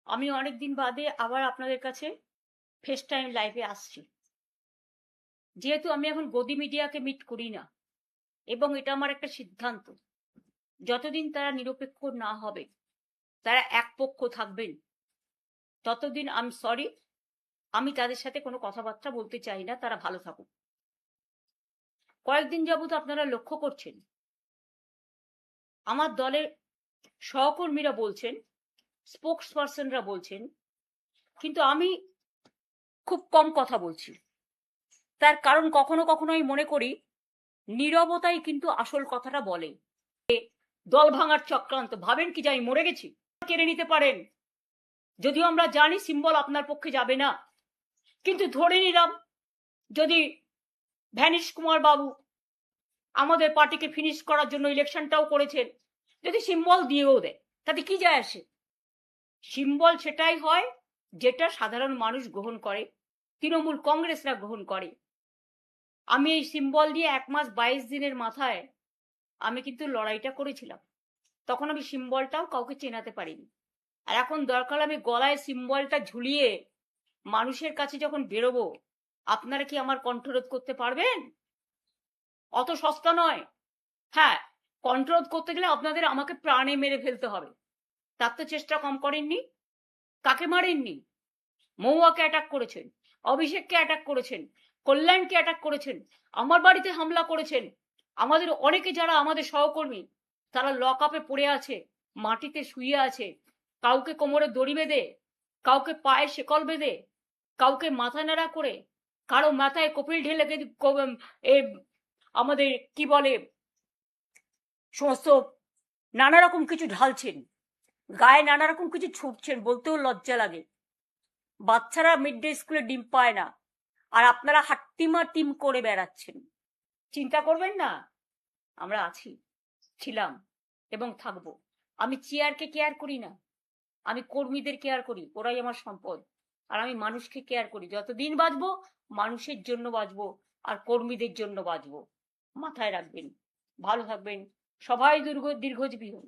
আমি অনেকদিন বাদে আবার আপনাদের কাছে ফেস টাইম লাইভে আসছি। যেহেতু আমি এখন গদি মিডিয়াকে মিট করি না, এবং এটা আমার একটা সিদ্ধান্ত, যতদিন তারা নিরপেক্ষ না হবে, তারা এক পক্ষ থাকবেন, ততদিন আমি সরি, আমি তাদের সাথে কোনো কথাবার্তা বলতে চাই না। তারা ভালো থাকুক। কয়েকদিন যাবত আপনারা লক্ষ্য করছেন, আমার দলের সহকর্মীরা বলছেন, স্পোক্স পার্সনরা বলছেন, কিন্তু আমি খুব কম কথা বলছি। তার কারণ কখনো কখনো আমি মনে করি নীরবতাই কিন্তু আসল কথাটা বলে। দল ভাঙার চক্রান্ত, ভাবেন কি যে আমি মরে গেছি? কেড়ে নিতে পারেন, যদিও আমরা জানি সিম্বল আপনার পক্ষে যাবে না, কিন্তু ধরে নিলাম যদি ভ্যানিশ কুমার বাবু আমাদের পার্টিকে ফিনিশ করার জন্য ইলেকশনটাও করেছেন, যদি সিম্বল দিয়েও দেয়, তাতে কি যায় আসে? সিম্বল সেটাই হয় যেটা সাধারণ মানুষ গ্রহণ করে, তৃণমূল কংগ্রেসরা গ্রহণ করে। আমি এই সিম্বল দিয়ে 1 মাস 22 দিনের মাথায় আমি কিন্তু লড়াইটা করেছিলাম। তখন আমি সিম্বলটাও কাউকে চেনাতে পারিনি। আর এখন দরকার আমি গলায় সিম্বলটা ঝুলিয়ে মানুষের কাছে যখন বেরোবো, আপনারা কি আমার কণ্ঠরোধ করতে পারবেন? অত সস্তা নয়। হ্যাঁ, কণ্ঠরোধ করতে গেলে আপনাদের আমাকে প্রাণে মেরে ফেলতে হবে। তার তো চেষ্টা কম করেননি। কাকে মারেননি? মহুয়াকে অ্যাটাক করেছেন, অভিষেককে অ্যাটাক করেছেন, কল্যাণকে অ্যাটাক করেছেন, আমার বাড়িতে হামলা করেছেন। আমাদের অনেকে যারা আমাদের সহকর্মী, তারা লক আপে পড়ে আছে, মাটিতে শুয়ে আছে। কাউকে কোমরে দড়ি বেঁধে, কাউকে পায়ে শেকল বেঁধে, কাউকে মাথা নাড়া করে, কারো মাথায় কপিল ঢেলে আমাদের কি বলে সমস্ত নানা রকম কিছু ঢালছেন, গায়ে নানা রকম কিছু ছুটছেন, বলতেও লজ্জা লাগে। বাচ্চারা মিড ডে স্কুলে ডিম পায় না, আর আপনারা হাট্টিমা টিম করে বেড়াচ্ছেন। চিন্তা করবেন না, আমরা আছি, ছিলাম এবং থাকবো। আমি চেয়ারকে কেয়ার করি না, আমি কর্মীদের কেয়ার করি, ওরাই আমার সম্পদ। আর আমি মানুষকে কেয়ার করি। যতদিন বাঁচবো মানুষের জন্য বাঁচবো, আর কর্মীদের জন্য বাঁচবো। মাথায় রাখবেন। ভালো থাকবেন। সবাই দীর্ঘজীবী হন।